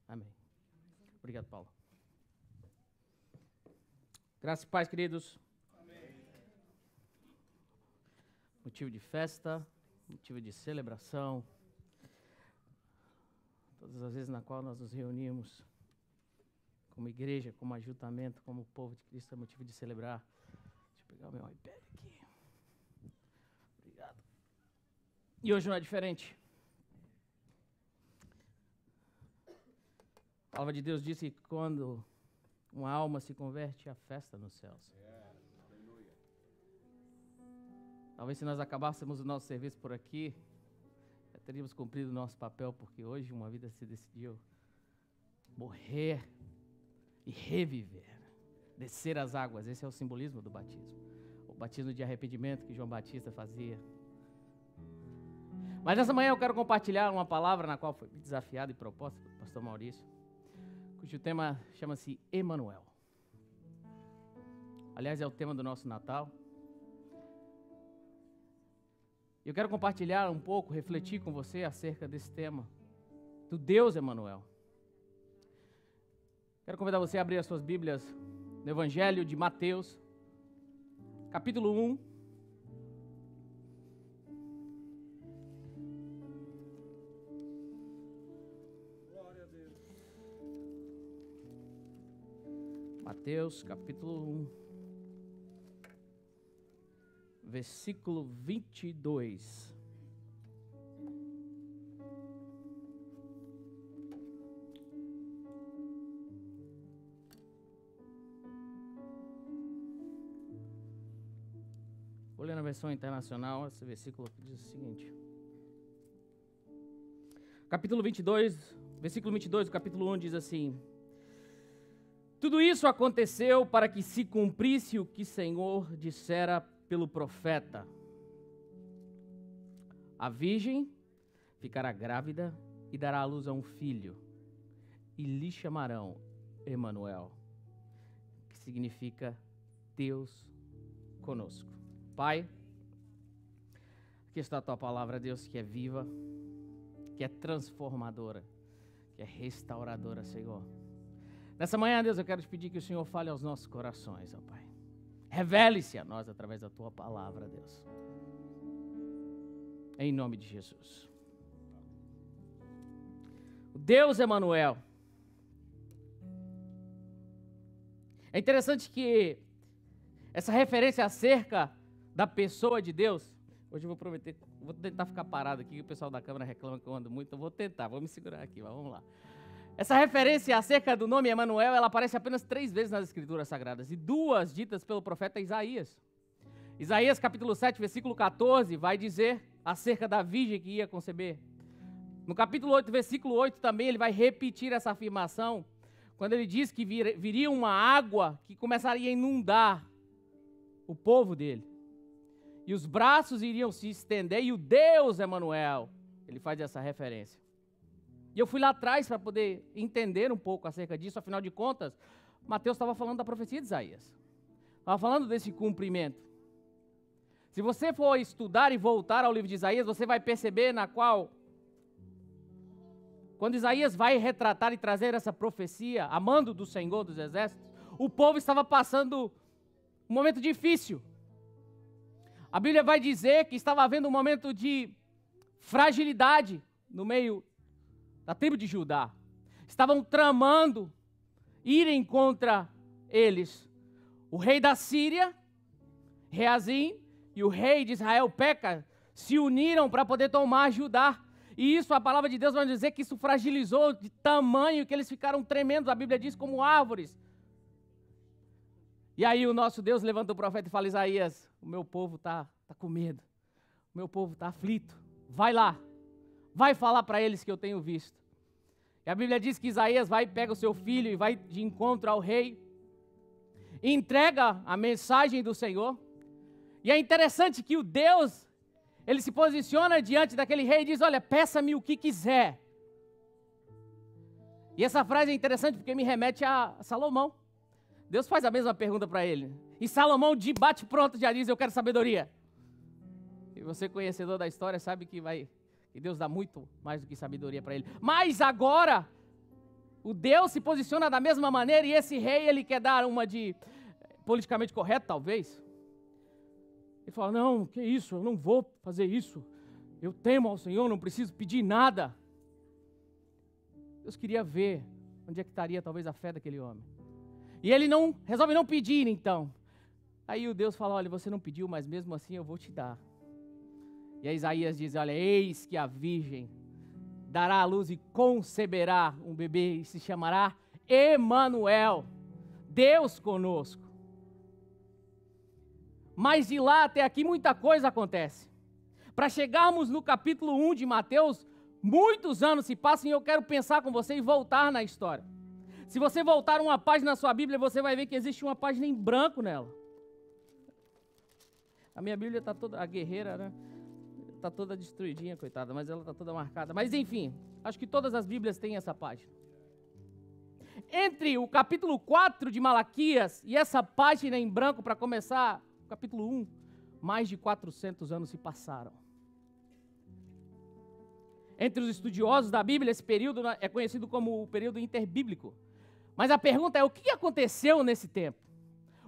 Amém. Obrigado, Paulo. Graças e paz, queridos. Amém. Motivo de festa, motivo de celebração. Todas as vezes na qual nós nos reunimos como igreja, como ajuntamento, como povo de Cristo, é motivo de celebrar. Deixa eu pegar o meu iPad aqui. Obrigado. E hoje não é diferente. A palavra de Deus diz que quando uma alma se converte, há festa nos céus. Talvez se nós acabássemos o nosso serviço por aqui, já teríamos cumprido o nosso papel, porque hoje uma vida se decidiu morrer e reviver, descer as águas. Esse é o simbolismo do batismo. O batismo de arrependimento que João Batista fazia. Mas nessa manhã eu quero compartilhar uma palavra na qual foi desafiado e proposta pelo pastor Maurício, cujo tema chama-se Emanuel. Aliás, é o tema do nosso Natal. Eu quero compartilhar um pouco, refletir com você acerca desse tema, do Deus Emanuel. Quero convidar você a abrir as suas Bíblias no Evangelho de Mateus, capítulo 1. Mateus, capítulo 1, versículo 22. Vou ler na versão internacional, esse versículo diz o seguinte. Capítulo 22, versículo 22 do capítulo 1 diz assim: tudo isso aconteceu para que se cumprisse o que o Senhor dissera pelo profeta. A virgem ficará grávida e dará à luz a um filho, e lhe chamarão Emanuel, que significa Deus conosco. Pai, aqui está a tua palavra, Deus, que é viva, que é transformadora, que é restauradora, Senhor. Nessa manhã, Deus, eu quero te pedir que o Senhor fale aos nossos corações, ó Pai. Revele-se a nós através da tua palavra, Deus. Em nome de Jesus. O Deus Emanuel. É interessante que essa referência acerca da pessoa de Deus, hoje eu vou prometer, vou tentar ficar parado aqui, o pessoal da câmera reclama que eu ando muito, eu vou tentar, vou me segurar aqui, mas vamos lá. Essa referência acerca do nome Emanuel, ela aparece apenas 3 vezes nas Escrituras Sagradas, e 2 ditas pelo profeta Isaías. Isaías capítulo 7, versículo 14, vai dizer acerca da virgem que ia conceber. No capítulo 8, versículo 8 também, ele vai repetir essa afirmação, quando ele diz que viria uma água que começaria a inundar o povo dele. E os braços iriam se estender, e o Deus Emanuel, ele faz essa referência. E eu fui lá atrás para poder entender um pouco acerca disso, afinal de contas, Mateus estava falando da profecia de Isaías. Estava falando desse cumprimento. Se você for estudar e voltar ao livro de Isaías, você vai perceber na qual, quando Isaías vai retratar e trazer essa profecia, amando do Senhor dos Exércitos, o povo estava passando um momento difícil. A Bíblia vai dizer que estava havendo um momento de fragilidade no meio da tribo de Judá. Estavam tramando irem contra eles. O rei da Síria, Reazim, e o rei de Israel, Peca, se uniram para poder tomar Judá. E isso, a palavra de Deus vai dizer que isso fragilizou de tamanho que eles ficaram tremendo. A Bíblia diz como árvores. E aí o nosso Deus levanta o profeta e fala: Isaías, o meu povo está com medo. O meu povo está aflito. Vai lá. Vai falar para eles que eu tenho visto. E a Bíblia diz que Isaías vai, pega o seu filho e vai de encontro ao rei. E entrega a mensagem do Senhor. E é interessante que o Deus, ele se posiciona diante daquele rei e diz: olha, peça-me o que quiser. E essa frase é interessante porque me remete a Salomão. Deus faz a mesma pergunta para ele. E Salomão, de bate-pronto, já diz: eu quero sabedoria. E você, conhecedor da história, sabe que Deus dá muito mais do que sabedoria para ele. Mas agora, o Deus se posiciona da mesma maneira, e esse rei, ele quer dar uma de politicamente correto, talvez. Ele fala, não, que isso, eu não vou fazer isso. Eu temo ao Senhor, não preciso pedir nada. Deus queria ver onde é que estaria talvez a fé daquele homem. E ele resolve não pedir, então. Aí o Deus fala, olha, você não pediu, mas mesmo assim eu vou te dar. E aí Isaías diz, olha, eis que a virgem dará à luz e conceberá um bebê e se chamará Emanuel, Deus conosco. Mas de lá até aqui muita coisa acontece. Para chegarmos no capítulo 1 de Mateus, muitos anos se passam e eu quero pensar com você e voltar na história. Se você voltar uma página na sua Bíblia, você vai ver que existe uma página em branco nela. A minha Bíblia está toda, a guerreira, né? Está toda destruidinha, coitada, mas ela está toda marcada. Mas enfim, acho que todas as Bíblias têm essa página. Entre o capítulo 4 de Malaquias e essa página em branco para começar o capítulo 1, mais de 400 anos se passaram. Entre os estudiosos da Bíblia, esse período é conhecido como o período interbíblico. Mas a pergunta é, o que aconteceu nesse tempo?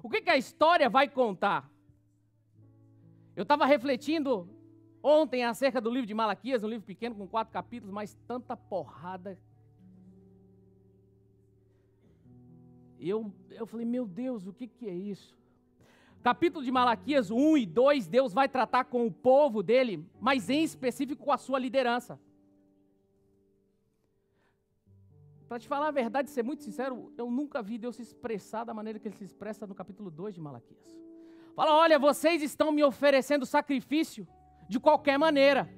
O que a história vai contar? Eu estava refletindo ontem acerca do livro de Malaquias, um livro pequeno com 4 capítulos, mas tanta porrada. Eu falei, meu Deus, o que é isso? Capítulo de Malaquias 1 e 2, Deus vai tratar com o povo dele, mas em específico com a sua liderança. Para te falar a verdade, ser muito sincero, eu nunca vi Deus se expressar da maneira que ele se expressa no capítulo 2 de Malaquias. Fala, olha, vocês estão me oferecendo sacrifício de qualquer maneira.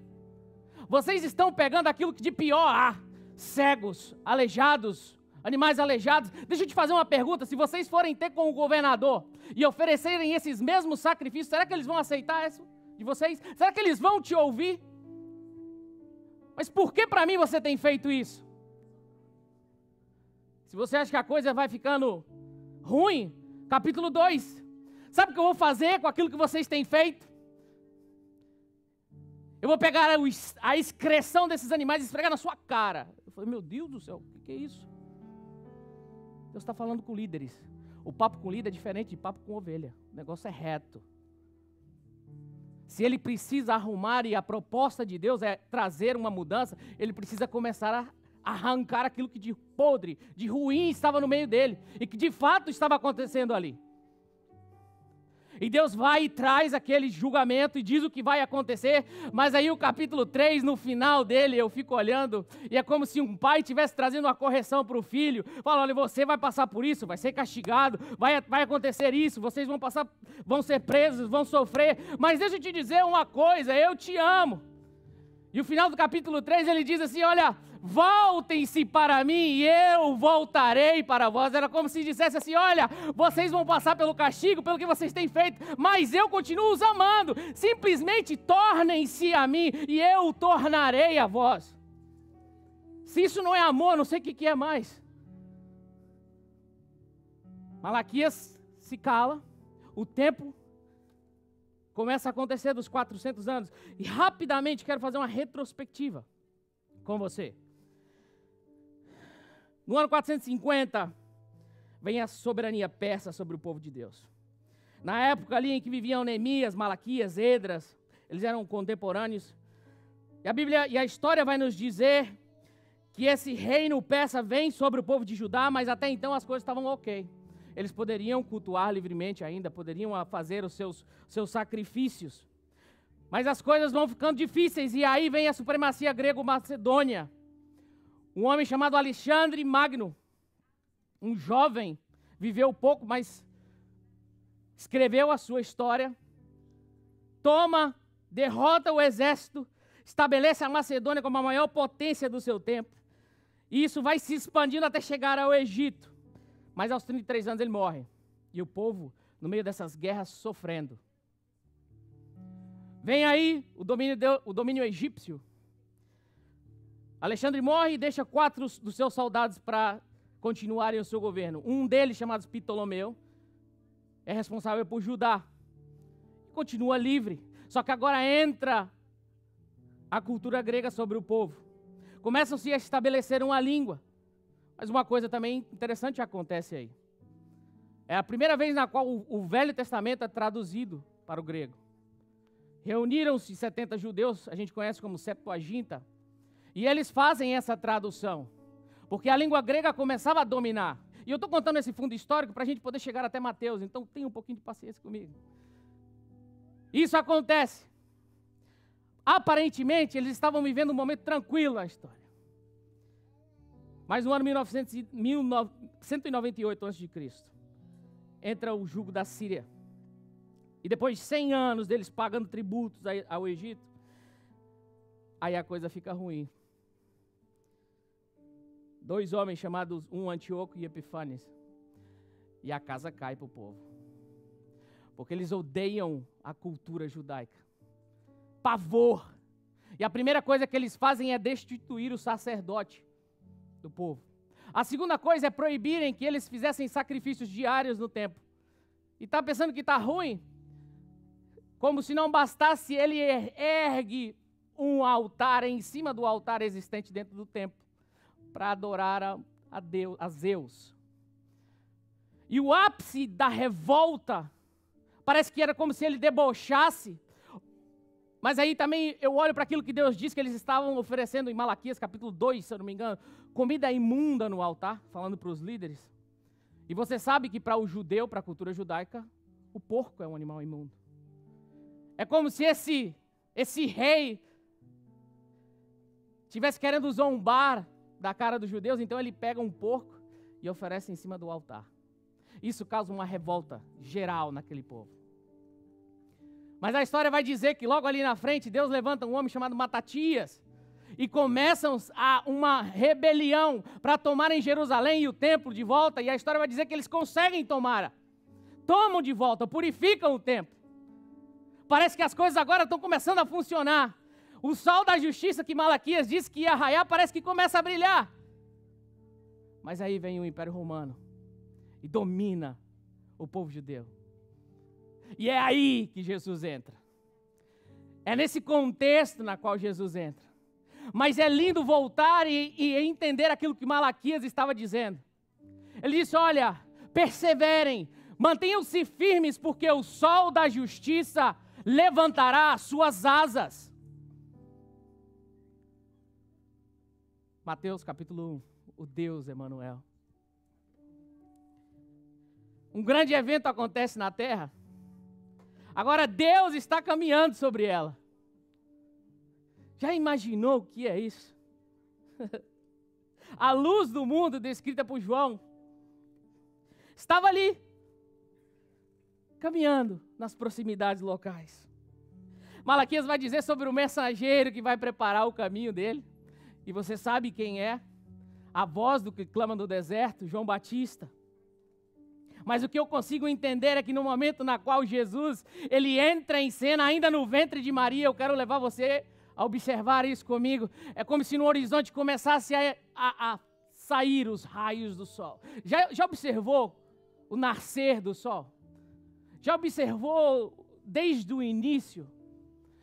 Vocês estão pegando aquilo que de pior há. Cegos, aleijados, animais aleijados. Deixa eu te fazer uma pergunta. Se vocês forem ter com o governador e oferecerem esses mesmos sacrifícios, será que eles vão aceitar isso de vocês? Será que eles vão te ouvir? Mas por que para mim você tem feito isso? Se você acha que a coisa vai ficando ruim, capítulo 2. Sabe o que eu vou fazer com aquilo que vocês têm feito? Eu vou pegar a excreção desses animais e esfregar na sua cara. Eu falei, meu Deus do céu, o que é isso? Deus está falando com líderes. O papo com líder é diferente de papo com ovelha. O negócio é reto. Se ele precisa arrumar e a proposta de Deus é trazer uma mudança, ele precisa começar a arrancar aquilo que de podre, de ruim estava no meio dele e que de fato estava acontecendo ali. E Deus vai e traz aquele julgamento e diz o que vai acontecer, mas aí o capítulo 3, no final dele, eu fico olhando, e é como se um pai estivesse trazendo uma correção para o filho, fala, olha, você vai passar por isso, vai ser castigado, vai acontecer isso, vocês vão ser presos, vão sofrer, mas deixa eu te dizer uma coisa, eu te amo. E o final do capítulo 3, ele diz assim, olha, voltem-se para mim e eu voltarei para vós. Era como se dissesse assim, olha, vocês vão passar pelo castigo, pelo que vocês têm feito, mas eu continuo os amando. Simplesmente tornem-se a mim e eu tornarei a vós. Se isso não é amor, não sei o que é mais. Malaquias se cala, o tempo começa a acontecer dos 400 anos. E rapidamente quero fazer uma retrospectiva com você. No ano 450, vem a soberania persa sobre o povo de Deus. Na época ali em que viviam Neemias, Malaquias, Esdras, eles eram contemporâneos. E a Bíblia e a história vai nos dizer que esse reino persa vem sobre o povo de Judá, mas até então as coisas estavam ok. Eles poderiam cultuar livremente ainda, poderiam fazer os seus sacrifícios. Mas as coisas vão ficando difíceis e aí vem a supremacia grego-macedônia. Um homem chamado Alexandre Magno, um jovem, viveu pouco, mas escreveu a sua história, derrota o exército, estabelece a Macedônia como a maior potência do seu tempo. E isso vai se expandindo até chegar ao Egito. Mas aos 33 anos ele morre. E o povo, no meio dessas guerras, sofrendo. Vem aí o domínio egípcio. Alexandre morre e deixa 4 dos seus soldados para continuarem o seu governo. Um deles, chamado Ptolomeu, é responsável por Judá. Continua livre. Só que agora entra a cultura grega sobre o povo. Começam-se a estabelecer uma língua. Mas uma coisa também interessante acontece aí. É a primeira vez na qual o Velho Testamento é traduzido para o grego. Reuniram-se 70 judeus, a gente conhece como Septuaginta, e eles fazem essa tradução, porque a língua grega começava a dominar. E eu estou contando esse fundo histórico para a gente poder chegar até Mateus, então tenha um pouquinho de paciência comigo. Isso acontece. Aparentemente, eles estavam vivendo um momento tranquilo na história. Mas no ano 198 a.C., entra o jugo da Síria. E depois de 100 anos deles pagando tributos ao Egito, aí a coisa fica ruim. 2 homens chamados, um Antíoco e Epífanes, e a casa cai para o povo. Porque eles odeiam a cultura judaica. Pavor. E a primeira coisa que eles fazem é destituir o sacerdote do povo. A segunda coisa é proibirem que eles fizessem sacrifícios diários no templo. E está pensando que está ruim? Como se não bastasse, ele ergue um altar em cima do altar existente dentro do templo para adorar a Deus, a Zeus. E o ápice da revolta parece que era como se ele debochasse. Mas aí também eu olho para aquilo que Deus disse que eles estavam oferecendo em Malaquias capítulo 2, se eu não me engano, comida imunda no altar, falando para os líderes. E você sabe que para o judeu, para a cultura judaica, o porco é um animal imundo. É como se esse rei estivesse querendo zombar da cara dos judeus, então ele pega um porco e oferece em cima do altar. Isso causa uma revolta geral naquele povo. Mas a história vai dizer que logo ali na frente, Deus levanta um homem chamado Matatias e começam uma rebelião para tomarem Jerusalém e o templo de volta, e a história vai dizer que eles conseguem tomar. Tomam de volta, purificam o templo. Parece que as coisas agora estão começando a funcionar. O sol da justiça que Malaquias disse que ia raiar, parece que começa a brilhar. Mas aí vem o Império Romano e domina o povo judeu. E é aí que Jesus entra. É nesse contexto na qual Jesus entra. Mas é lindo voltar e entender aquilo que Malaquias estava dizendo. Ele disse, olha, perseverem, mantenham-se firmes, porque o sol da justiça levantará as suas asas. Mateus capítulo 1, o Deus Emanuel. Um grande evento acontece na terra. Agora Deus está caminhando sobre ela. Já imaginou o que é isso? A luz do mundo descrita por João estava ali, caminhando nas proximidades locais. Malaquias vai dizer sobre o mensageiro que vai preparar o caminho dele. E você sabe quem é? A voz do que clama no deserto, João Batista. Mas o que eu consigo entender é que no momento na qual Jesus, ele entra em cena, ainda no ventre de Maria, eu quero levar você a observar isso comigo. É como se no horizonte começasse a sair os raios do sol. Já observou o nascer do sol? Já observou desde o início?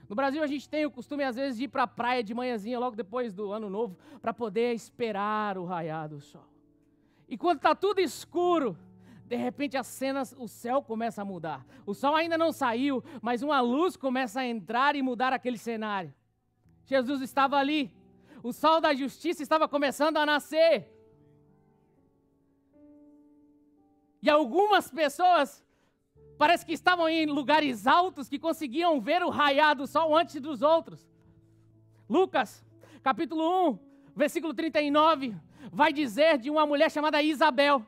No Brasil a gente tem o costume às vezes de ir para a praia de manhãzinha, logo depois do ano novo, para poder esperar o raiar do sol. E quando está tudo escuro, de repente as cenas, o céu começa a mudar. O sol ainda não saiu, mas uma luz começa a entrar e mudar aquele cenário. Jesus estava ali. O sol da justiça estava começando a nascer. E algumas pessoas parece que estavam em lugares altos que conseguiam ver o raiar do sol antes dos outros. Lucas, capítulo 1, versículo 39, vai dizer de uma mulher chamada Isabel,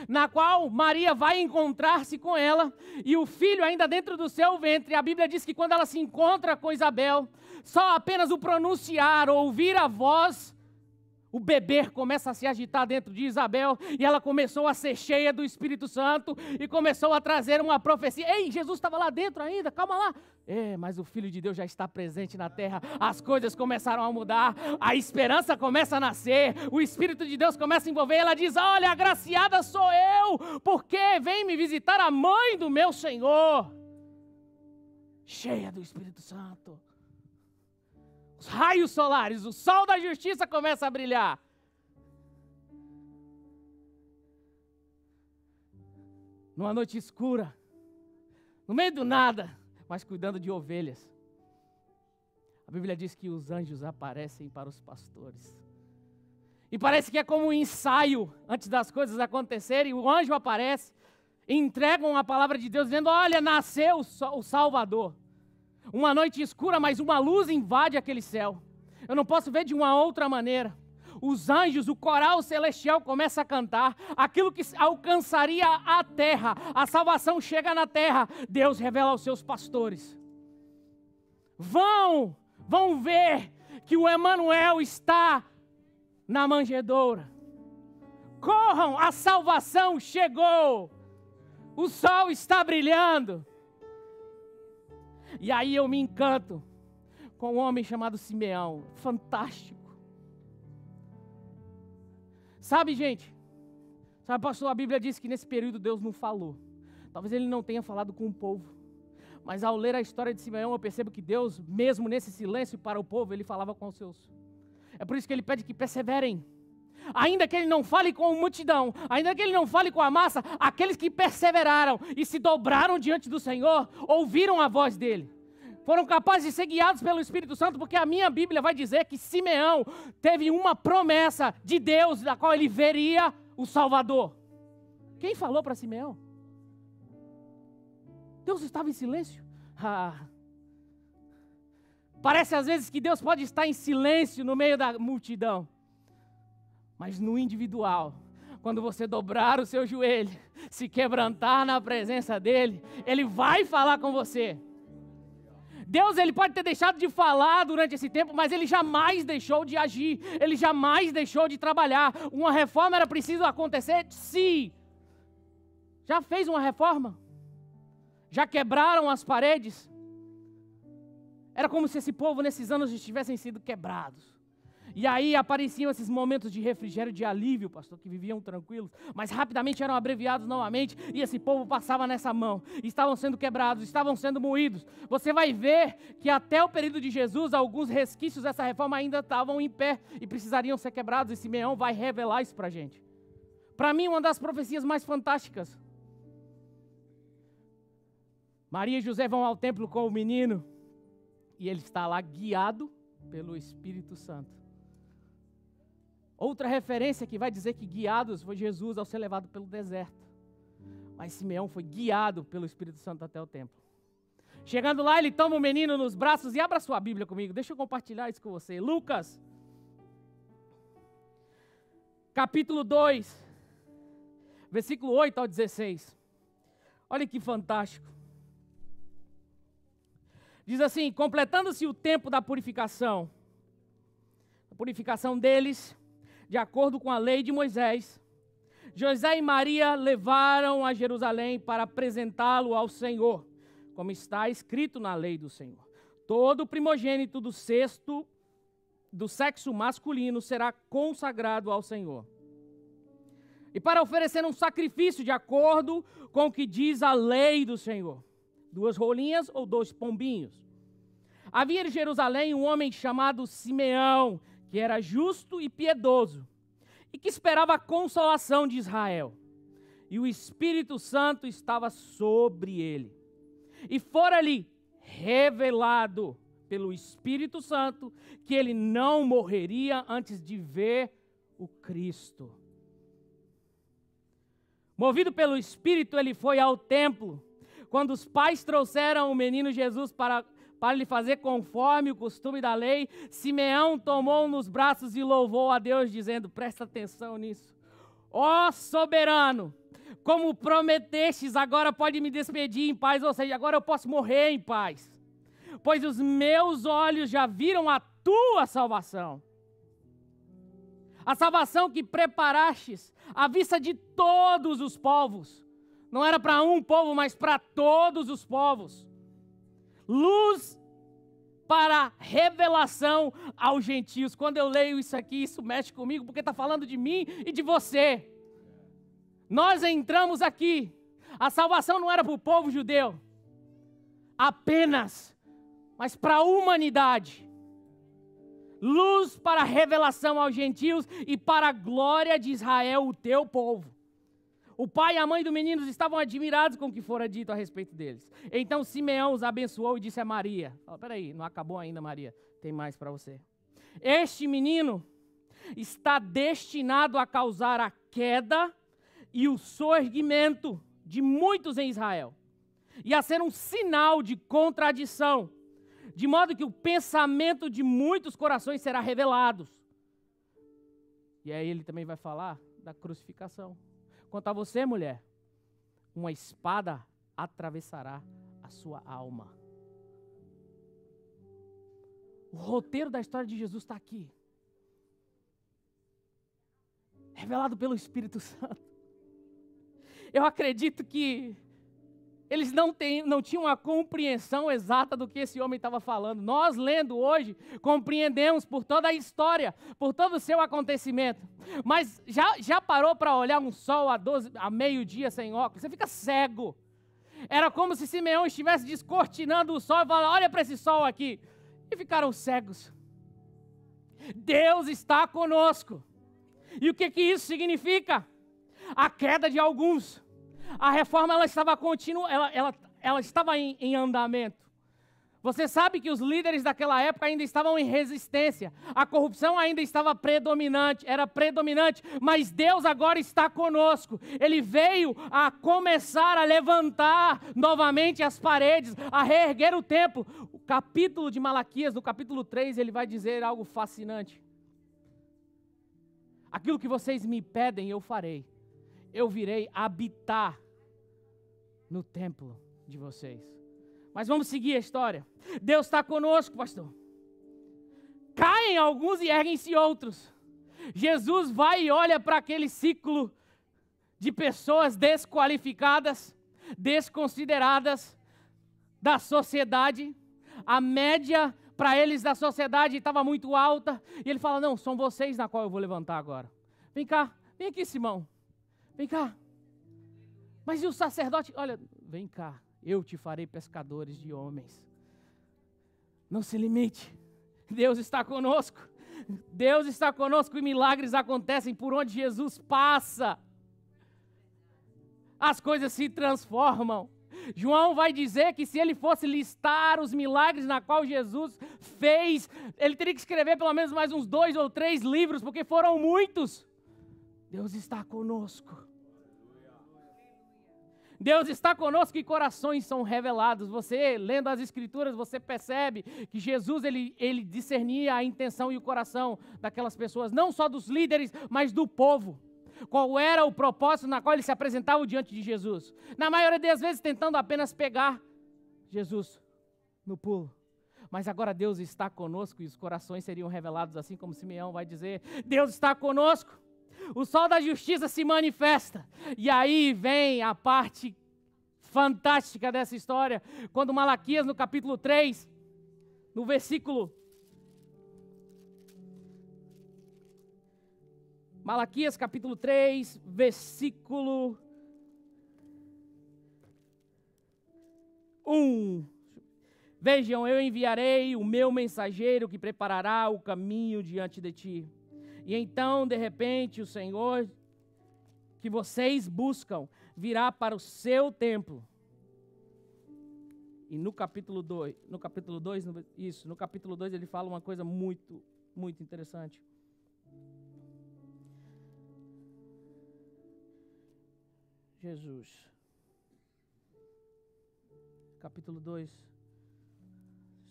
na qual Maria vai encontrar-se com ela, e o filho ainda dentro do seu ventre. A Bíblia diz que quando ela se encontra com Isabel, só apenas o pronunciar, ouvir a voz, o bebê começa a se agitar dentro de Isabel, e ela começou a ser cheia do Espírito Santo, e começou a trazer uma profecia. Ei, Jesus estava lá dentro ainda, calma lá. Mas o Filho de Deus já está presente na terra, as coisas começaram a mudar, a esperança começa a nascer, o Espírito de Deus começa a envolver, ela diz, olha, agraciada sou eu, porque vem me visitar a mãe do meu Senhor. cheia do Espírito Santo. Os raios solares, o sol da justiça começa a brilhar. Numa noite escura, no meio do nada, mas cuidando de ovelhas. A Bíblia diz que os anjos aparecem para os pastores. E parece que é como um ensaio antes das coisas acontecerem. O anjo aparece e entregam a palavra de Deus dizendo: olha, nasceu o Salvador. Uma noite escura, mas uma luz invade aquele céu. Eu não posso ver de uma outra maneira. Os anjos, o coral celestial começa a cantar. Aquilo que alcançaria a terra, a salvação chega na terra. Deus revela aos seus pastores. Vão ver que o Emanuel está na manjedoura. Corram, a salvação chegou. O sol está brilhando. E aí eu me encanto com um homem chamado Simeão. Fantástico. Sabe, gente? Sabe, pastor, a Bíblia diz que nesse período Deus não falou. Talvez ele não tenha falado com o povo. Mas ao ler a história de Simeão, eu percebo que Deus, mesmo nesse silêncio para o povo, ele falava com os seus. É por isso que ele pede que perseverem. Ainda que ele não fale com a multidão, ainda que ele não fale com a massa, aqueles que perseveraram e se dobraram diante do Senhor, ouviram a voz dele. Foram capazes de ser guiados pelo Espírito Santo, porque a minha Bíblia vai dizer que Simeão teve uma promessa de Deus, da qual ele veria o Salvador. Quem falou para Simeão? Deus estava em silêncio? Parece às vezes que Deus pode estar em silêncio no meio da multidão. Mas no individual, quando você dobrar o seu joelho, se quebrantar na presença dele, ele vai falar com você. Deus, ele pode ter deixado de falar durante esse tempo, mas ele jamais deixou de agir, ele jamais deixou de trabalhar. Uma reforma era preciso acontecer? Sim. Já fez uma reforma? Já quebraram as paredes? Era como se esse povo nesses anos tivessem sido quebrados. E aí apareciam esses momentos de refrigério, de alívio, pastor, que viviam tranquilos, mas rapidamente eram abreviados novamente, e esse povo passava nessa mão, estavam sendo quebrados, estavam sendo moídos. Você vai ver que até o período de Jesus, alguns resquícios dessa reforma ainda estavam em pé, e precisariam ser quebrados, e Simeão vai revelar isso para a gente. Para mim, uma das profecias mais fantásticas. Maria e José vão ao templo com o menino, e ele está lá guiado pelo Espírito Santo. Outra referência que vai dizer que guiados foi Jesus ao ser levado pelo deserto. Mas Simeão foi guiado pelo Espírito Santo até o templo. Chegando lá, ele toma o menino nos braços e abra sua Bíblia comigo. Deixa eu compartilhar isso com você. Lucas, capítulo 2, versículo 8 ao 16. Olha que fantástico. Diz assim: completando-se o tempo da purificação, a purificação deles, de acordo com a lei de Moisés, José e Maria levaram a Jerusalém para apresentá-lo ao Senhor, como está escrito na lei do Senhor. Todo primogênito do sexo masculino será consagrado ao Senhor. E para oferecer um sacrifício de acordo com o que diz a lei do Senhor, 2 rolinhas ou 2 pombinhos. Havia em Jerusalém um homem chamado Simeão, que era justo e piedoso, e que esperava a consolação de Israel. E o Espírito Santo estava sobre ele. E fora-lhe revelado pelo Espírito Santo que ele não morreria antes de ver o Cristo. Movido pelo Espírito, ele foi ao templo. Quando os pais trouxeram o menino Jesus para lhe fazer conforme o costume da lei, Simeão tomou-o nos braços e louvou a Deus, dizendo, presta atenção nisso: ó soberano, como prometestes, agora pode me despedir em paz, ou seja, agora eu posso morrer em paz, pois os meus olhos já viram a tua salvação. A salvação que preparastes à vista de todos os povos. Não era para um povo, mas para todos os povos. Luz para revelação aos gentios. Quando eu leio isso aqui, isso mexe comigo, porque está falando de mim e de você. Nós entramos aqui. A salvação não era para o povo judeu. apenas, mas para a humanidade. Luz para a revelação aos gentios e para a glória de Israel, o teu povo. O pai e a mãe do menino estavam admirados com o que fora dito a respeito deles. Então Simeão os abençoou e disse a Maria: peraí, não acabou ainda, Maria, tem mais para você. Este menino está destinado a causar a queda e o soerguimento de muitos em Israel, e a ser um sinal de contradição, de modo que o pensamento de muitos corações será revelado. E aí ele também vai falar da crucificação. Quanto a você, mulher, uma espada atravessará a sua alma. O roteiro da história de Jesus está aqui, revelado pelo Espírito Santo. Eu acredito que eles não tinham a compreensão exata do que esse homem estava falando. Nós, lendo hoje, compreendemos por toda a história, por todo o seu acontecimento. Mas já parou para olhar um sol a meio-dia sem óculos? Você fica cego. Era como se Simeão estivesse descortinando o sol e falando: olha para esse sol aqui. E ficaram cegos. Deus está conosco. E o que isso significa? A queda de alguns. A reforma ela estava contínua, ela estava em andamento. Você sabe que os líderes daquela época ainda estavam em resistência. A corrupção ainda estava era predominante, mas Deus agora está conosco. Ele veio a começar a levantar novamente as paredes, a reerguer o templo. O capítulo de Malaquias, no capítulo 3, ele vai dizer algo fascinante. Aquilo que vocês me pedem, eu farei. Eu virei habitar no templo de vocês. Mas vamos seguir a história. Deus está conosco, pastor. Caem alguns e erguem-se outros. Jesus vai e olha para aquele ciclo de pessoas desqualificadas, desconsideradas da sociedade. A média para eles da sociedade estava muito alta. E ele fala: não, são vocês na qual eu vou levantar agora. Vem cá, vem aqui, Simão. Vem cá. Mas e o sacerdote? Olha, vem cá, eu te farei pescadores de homens. Não se limite. Deus está conosco. Deus está conosco e milagres acontecem por onde Jesus passa. As coisas se transformam. João vai dizer que se ele fosse listar os milagres na qual Jesus fez, ele teria que escrever pelo menos mais uns 2 ou 3 livros, porque foram muitos. Deus está conosco. Deus está conosco e corações são revelados. Você, lendo as Escrituras, você percebe que Jesus, ele discernia a intenção e o coração daquelas pessoas, não só dos líderes, mas do povo. Qual era o propósito na qual eles se apresentavam diante de Jesus? Na maioria das vezes tentando apenas pegar Jesus no pulo. Mas agora Deus está conosco e os corações seriam revelados, assim como Simeão vai dizer: Deus está conosco. O sol da justiça se manifesta. E aí vem a parte fantástica dessa história, quando Malaquias, no capítulo 3, no versículo... Malaquias, capítulo 3, versículo 1. Vejam, eu enviarei o meu mensageiro que preparará o caminho diante de ti. E então, de repente, o Senhor que vocês buscam virá para o seu templo. E no capítulo 2, ele fala uma coisa muito, muito interessante. Jesus. Capítulo 2.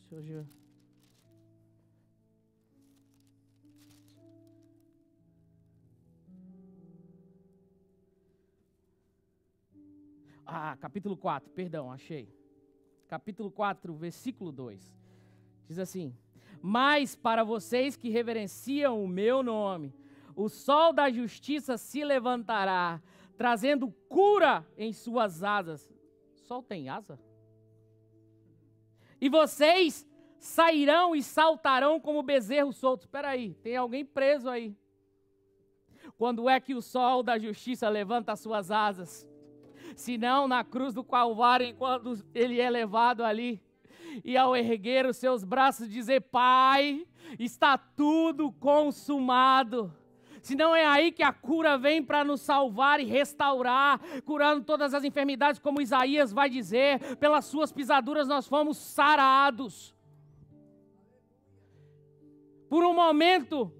Senhor. Capítulo 4, perdão, achei. Capítulo 4, versículo 2. Diz assim: mas para vocês que reverenciam o meu nome, o sol da justiça se levantará, trazendo cura em suas asas. Sol tem asa? E vocês sairão e saltarão como bezerros soltos. Espera aí, tem alguém preso aí. Quando é que o sol da justiça levanta as suas asas? senão na cruz do Calvário, enquanto ele é levado ali. E ao erguer os seus braços, dizer: Pai, está tudo consumado. Senão é aí que a cura vem para nos salvar e restaurar, curando todas as enfermidades, como Isaías vai dizer: pelas suas pisaduras nós fomos sarados. Por um momento,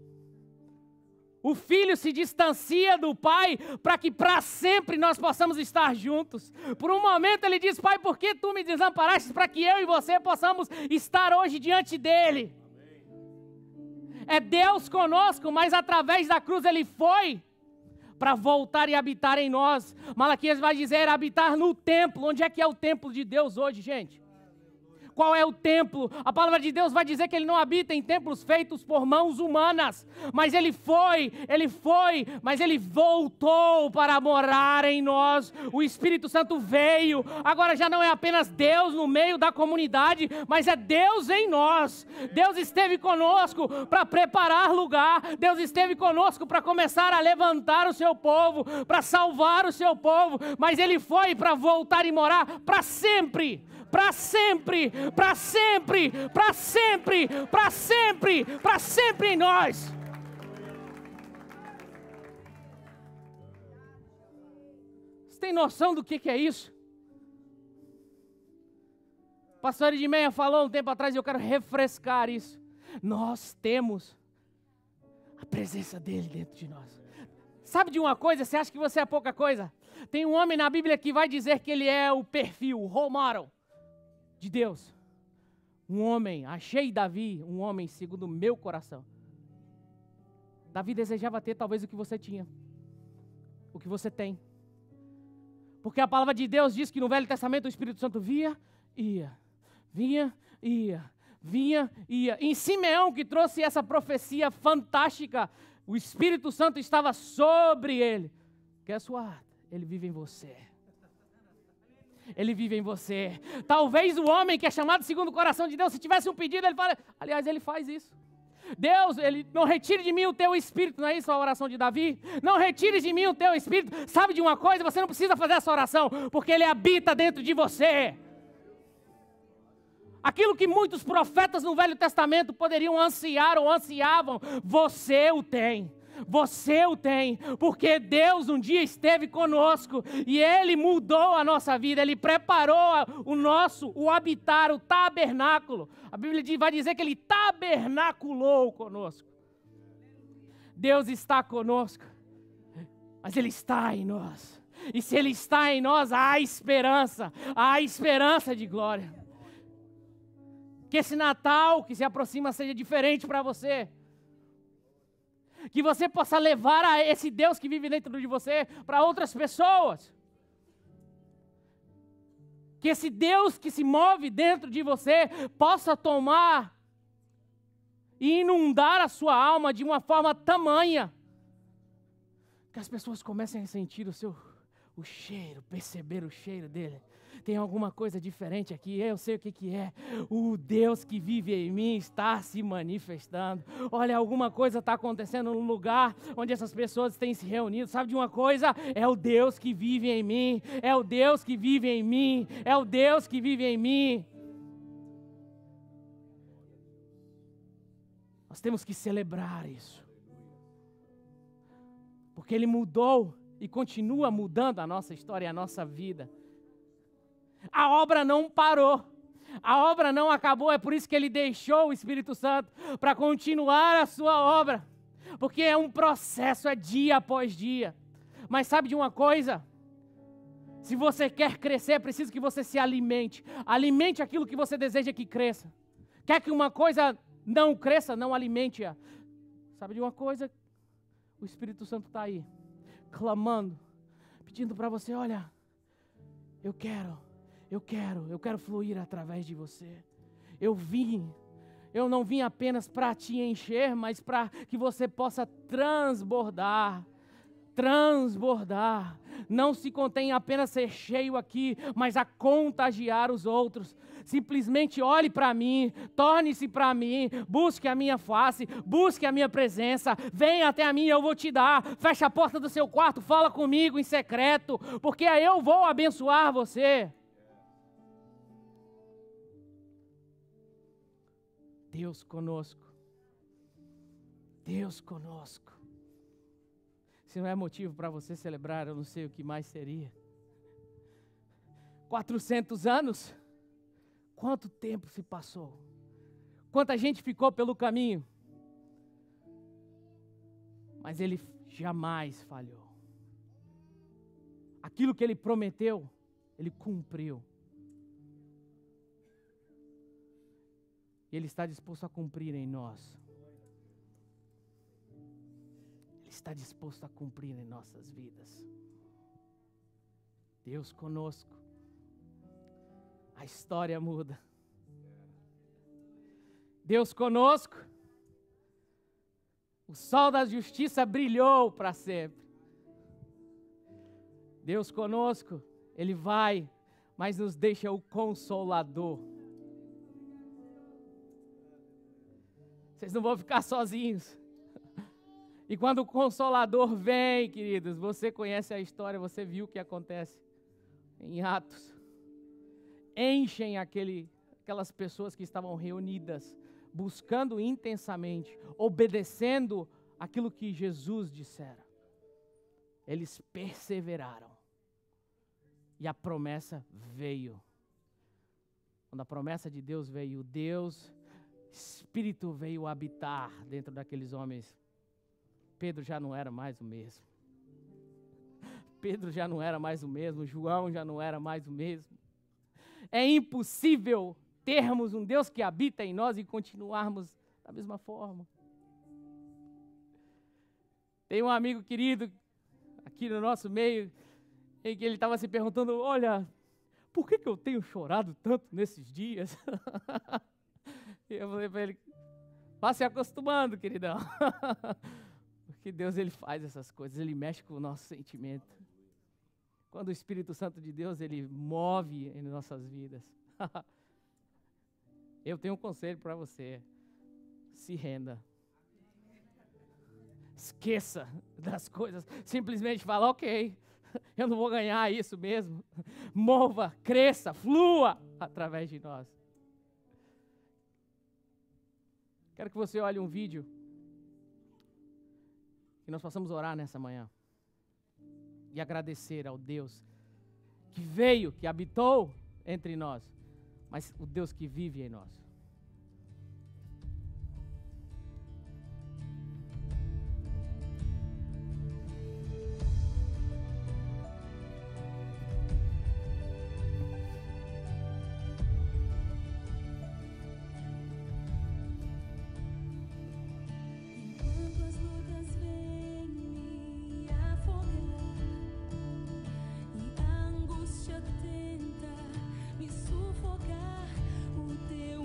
o filho se distancia do pai para que para sempre nós possamos estar juntos. Por um momento ele diz: Pai, por que tu me desamparaste? Para que eu e você possamos estar hoje diante dele. É Deus conosco, mas através da cruz ele foi para voltar e habitar em nós. Malaquias vai dizer: habitar no templo. Onde é que é o templo de Deus hoje, gente? Qual é o templo? A palavra de Deus vai dizer que ele não habita em templos feitos por mãos humanas. Mas ele foi, mas ele voltou para morar em nós. O Espírito Santo veio. Agora já não é apenas Deus no meio da comunidade, mas é Deus em nós. Deus esteve conosco para preparar lugar. Deus esteve conosco para começar a levantar o seu povo, para salvar o seu povo. Mas ele foi para voltar e morar para sempre. Para sempre, para sempre, para sempre, para sempre, para sempre em nós. Você tem noção do que é isso? O pastor Edmeia falou um tempo atrás e eu quero refrescar isso. Nós temos a presença dele dentro de nós. Sabe de uma coisa? Você acha que você é pouca coisa? Tem um homem na Bíblia que vai dizer que ele é o perfil, o role model de Deus. Um homem, achei Davi, um homem segundo o meu coração. Davi desejava ter talvez o que você tinha, o que você tem. Porque a palavra de Deus diz que no Velho Testamento o Espírito Santo vinha, ia. Em Simeão, que trouxe essa profecia fantástica, o Espírito Santo estava sobre ele. Guess what? Ele vive em você. Ele vive em você. Talvez o homem que é chamado segundo o coração de Deus, se tivesse um pedido, ele fala, aliás, ele faz isso. Deus, ele não retire de mim o teu espírito, não é isso a oração de Davi? Não retire de mim o teu espírito. Sabe de uma coisa? Você não precisa fazer essa oração, porque ele habita dentro de você. Aquilo que muitos profetas no Velho Testamento poderiam ansiar ou ansiavam, você o tem. Você o tem, porque Deus um dia esteve conosco e Ele mudou a nossa vida, Ele preparou o habitar, o tabernáculo. A Bíblia vai dizer que Ele tabernaculou conosco. Deus está conosco, mas Ele está em nós. E se Ele está em nós, há esperança de glória. Que esse Natal que se aproxima seja diferente para você. Que você possa levar a esse Deus que vive dentro de você para outras pessoas. Que esse Deus que se move dentro de você possa tomar e inundar a sua alma de uma forma tamanha que as pessoas comecem a sentir o cheiro, perceber o cheiro dele. Tem alguma coisa diferente aqui, eu sei o que é. O Deus que vive em mim está se manifestando. Olha, alguma coisa está acontecendo no lugar onde essas pessoas têm se reunido. Sabe de uma coisa? É o Deus que vive em mim. É o Deus que vive em mim. É o Deus que vive em mim. Nós temos que celebrar isso. Porque Ele mudou e continua mudando a nossa história e a nossa vida. A obra não parou, a obra não acabou, é por isso que Ele deixou o Espírito Santo para continuar a sua obra, porque é um processo, é dia após dia. Mas sabe de uma coisa? Se você quer crescer, é preciso que você se alimente aquilo que você deseja que cresça. Quer que uma coisa não cresça, não alimente-a. Sabe de uma coisa? O Espírito Santo está aí, clamando, pedindo para você, olha, eu quero fluir através de você. Eu não vim apenas para te encher, mas para que você possa transbordar. Não se contém apenas ser cheio aqui, mas a contagiar os outros. Simplesmente olhe para mim, torne-se para mim, busque a minha face, busque a minha presença, venha até a mim, eu vou te dar. Feche a porta do seu quarto, fala comigo em secreto, porque aí eu vou abençoar você. Deus conosco. Deus conosco. Se não é motivo para você celebrar, eu não sei o que mais seria. 400 anos? Quanto tempo se passou? Quanta gente ficou pelo caminho? Mas Ele jamais falhou. Aquilo que Ele prometeu, Ele cumpriu. Ele está disposto a cumprir em nós. Ele está disposto a cumprir em nossas vidas. Deus conosco. A história muda. Deus conosco. O sol da justiça brilhou para sempre. Deus conosco. Ele vai, mas nos deixa o Consolador. Vocês não vão ficar sozinhos. E quando o Consolador vem, queridos, você conhece a história, você viu o que acontece em Atos. Enchem aquelas pessoas que estavam reunidas, buscando intensamente, obedecendo aquilo que Jesus dissera. Eles perseveraram. E a promessa veio. Quando a promessa de Deus veio, Espírito veio habitar dentro daqueles homens. Pedro já não era mais o mesmo. Pedro já não era mais o mesmo. João já não era mais o mesmo. É impossível termos um Deus que habita em nós e continuarmos da mesma forma. Tem um amigo querido aqui no nosso meio, em que ele estava se perguntando, olha, por que eu tenho chorado tanto nesses dias? E eu falei para ele, vá se acostumando, queridão. Porque Deus, Ele faz essas coisas, Ele mexe com o nosso sentimento. Quando o Espírito Santo de Deus, Ele move em nossas vidas. Eu tenho um conselho para você. Se renda. Esqueça das coisas. Simplesmente fala, ok, eu não vou ganhar isso mesmo. Mova, cresça, flua através de nós. Quero que você olhe um vídeo e nós possamos orar nessa manhã e agradecer ao Deus que veio, que habitou entre nós, mas o Deus que vive em nós. Tenta me sufocar, o teu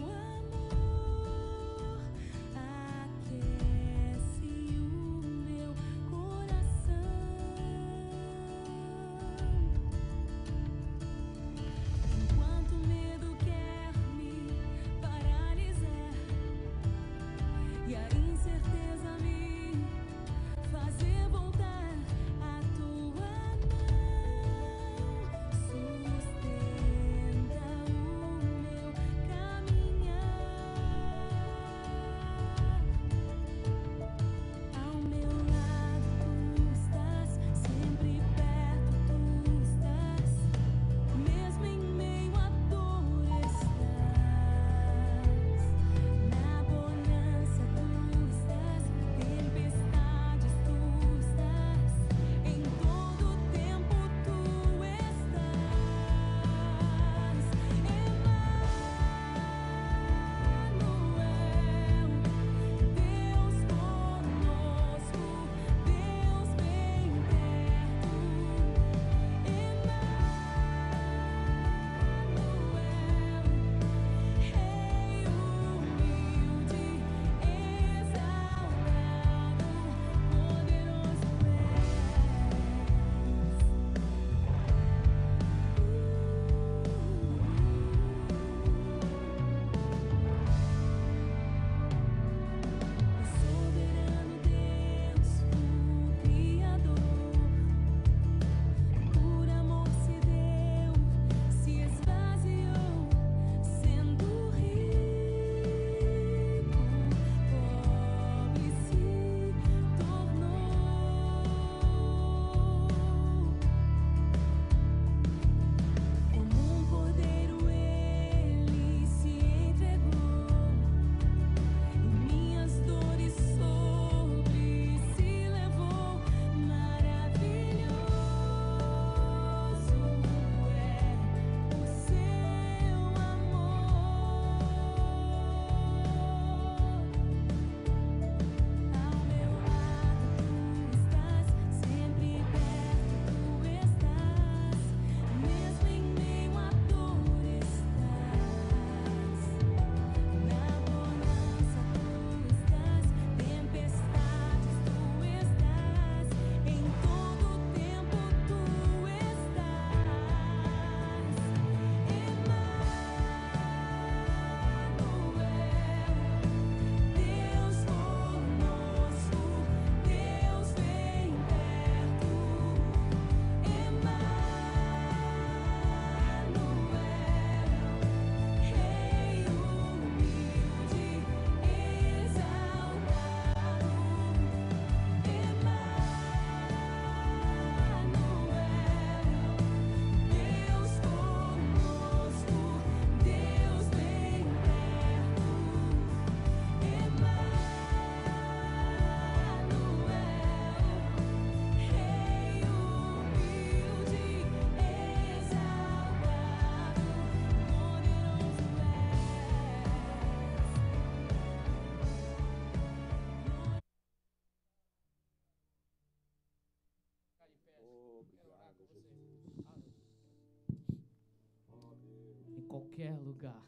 Em qualquer lugar,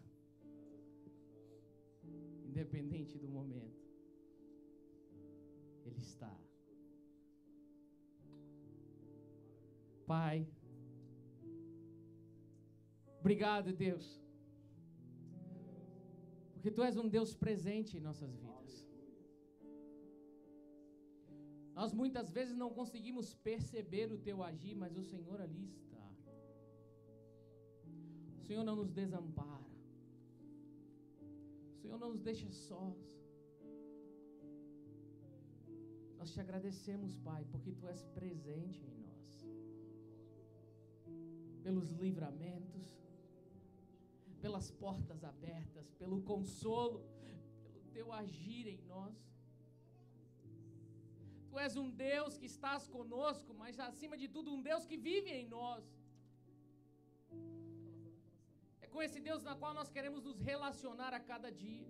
independente do momento, Ele está. Pai, obrigado, Deus, porque Tu és um Deus presente em nossas vidas. Nós muitas vezes não conseguimos perceber o Teu agir, mas o Senhor ali está. O Senhor não nos desampara. O Senhor não nos deixa sós. Nós Te agradecemos, Pai, porque Tu és presente em nós. Pelos livramentos, pelas portas abertas, pelo consolo, pelo Teu agir em nós. Tu és um Deus que estás conosco, mas acima de tudo um Deus que vive em nós. É com esse Deus na qual nós queremos nos relacionar a cada dia.